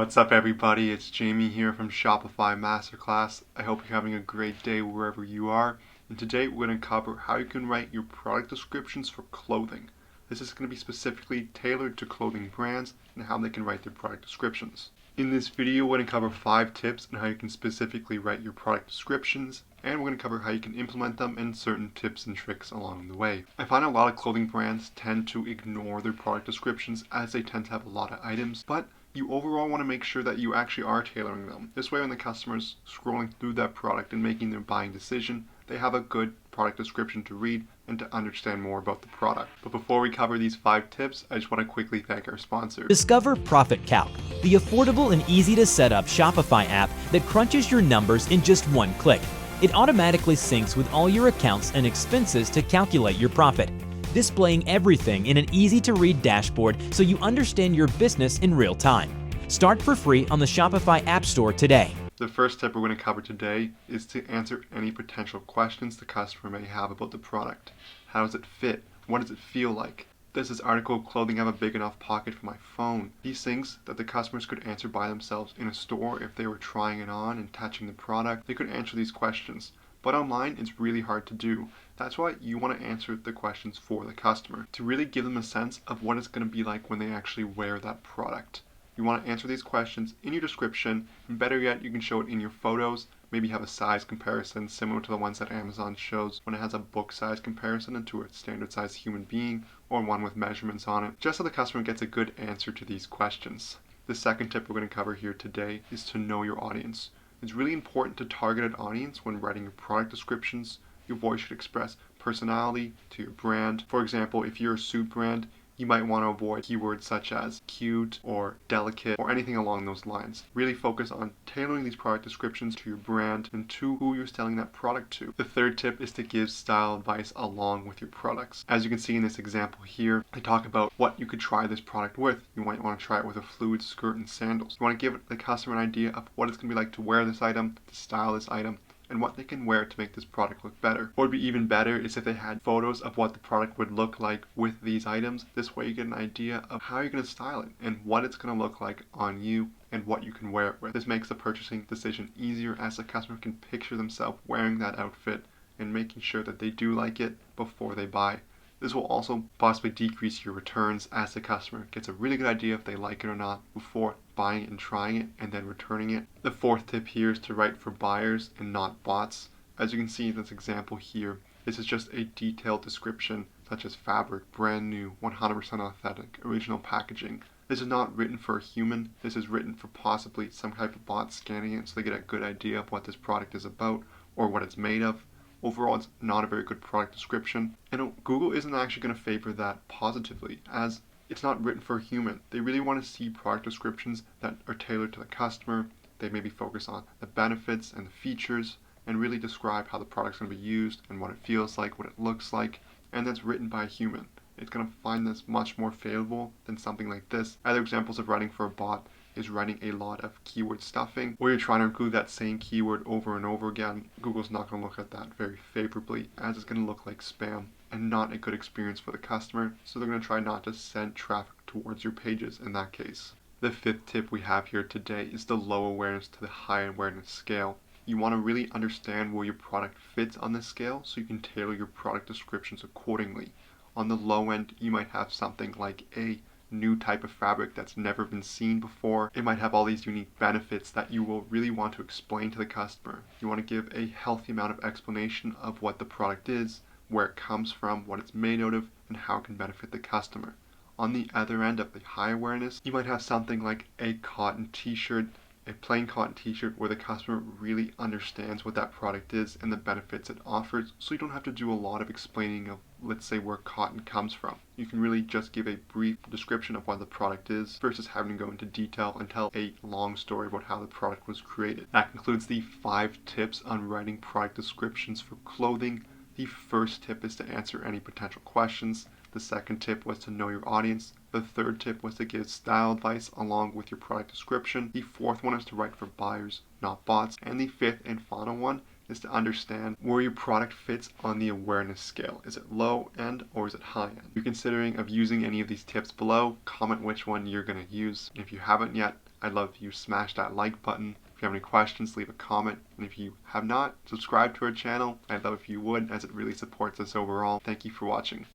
What's up everybody, it's Jamie here from Shopify Masterclass. I hope you're having a great day wherever you are. And today we're going to cover how you can write your product descriptions for clothing. This is going to be specifically tailored to clothing brands and how they can write their product descriptions. In this video we're going to cover 5 tips on how you can specifically write your product descriptions, and we're going to cover how you can implement them and certain tips and tricks along the way. I find a lot of clothing brands tend to ignore their product descriptions as they tend to have a lot of items, but you overall want to make sure that you actually are tailoring them. This way when the customer's scrolling through that product and making their buying decision, they have a good product description to read and to understand more about the product. But before we cover these 5 tips, I just want to quickly thank our sponsor. Discover Profit Calc, the affordable and easy to set up Shopify app that crunches your numbers in just one click. It automatically syncs with all your accounts and expenses to calculate your profit, displaying everything in an easy-to-read dashboard so you understand your business in real time. Start for free on the Shopify App Store today. The first tip we're going to cover today is to answer any potential questions the customer may have about the product. How does it fit? What does it feel like? Does this article of clothing have a big enough pocket for my phone? These things that the customers could answer by themselves in a store if they were trying it on and touching the product. They could answer these questions. But online, it's really hard to do. That's why you want to answer the questions for the customer, to really give them a sense of what it's going to be like when they actually wear that product. You want to answer these questions in your description, and better yet, you can show it in your photos. Maybe have a size comparison similar to the ones that Amazon shows when it has a book size comparison into a standard size human being, or one with measurements on it, just so the customer gets a good answer to these questions. The second tip we're going to cover here today is to know your audience. It's really important to target an audience when writing your product descriptions. Your voice should express personality to your brand. For example, if you're a suit brand, you might want to avoid keywords such as cute or delicate or anything along those lines. Really focus on tailoring these product descriptions to your brand and to who you're selling that product to. The third tip is to give style advice along with your products. As you can see in this example here, I talk about what you could try this product with. You might want to try it with a fluid skirt and sandals. You want to give the customer an idea of what it's going to be like to wear this item, to style this item, and what they can wear to make this product look better. What would be even better is if they had photos of what the product would look like with these items. This way you get an idea of how you're going to style it and what it's going to look like on you and what you can wear it with. This makes the purchasing decision easier as the customer can picture themselves wearing that outfit and making sure that they do like it before they buy. This will also possibly decrease your returns as the customer gets a really good idea if they like it or not before buying it and trying it and then returning it. The fourth tip here is to write for buyers and not bots. As you can see in this example here, this is just a detailed description such as fabric, brand new, 100% authentic, original packaging. This is not written for a human. This is written for possibly some type of bot scanning it so they get a good idea of what this product is about or what it's made of. Overall, it's not a very good product description, and Google isn't actually going to favor that positively as it's not written for a human. They really want to see product descriptions that are tailored to the customer. They maybe focus on the benefits and the features and really describe how the product's going to be used and what it feels like, what it looks like, and that's written by a human. It's going to find this much more favorable than something like this. Other examples of writing for a bot is writing a lot of keyword stuffing, where you're trying to include that same keyword over and over again. Google's not going to look at that very favorably, as it's going to look like spam and not a good experience for the customer, so they're going to try not to send traffic towards your pages in that case. The fifth tip we have here today is the low awareness to the high awareness scale. You want to really understand where your product fits on this scale so you can tailor your product descriptions accordingly. On the low end, you might have something like a new type of fabric that's never been seen before. It might have all these unique benefits that you will really want to explain to the customer. You want to give a healthy amount of explanation of what the product is, where it comes from, what it's made out of, and how it can benefit the customer. On the other end of the high awareness, you might have something like a cotton t-shirt, a plain cotton t-shirt where the customer really understands what that product is and the benefits it offers, so you don't have to do a lot of explaining of, let's say, where cotton comes from. You can really just give a brief description of what the product is versus having to go into detail and tell a long story about how the product was created. That concludes the 5 tips on writing product descriptions for clothing. The first tip is to answer any potential questions. The second tip was to know your audience. The third tip was to give style advice along with your product description. The fourth one is to write for buyers, not bots. And the fifth and final one is to understand where your product fits on the awareness scale. Is it low end or is it high end? If you're considering of using any of these tips below, comment which one you're going to use. If you haven't yet, I'd love if you smash that like button. If you have any questions, leave a comment. And if you have not subscribed to our channel, I'd love if you would, as it really supports us overall. Thank you for watching.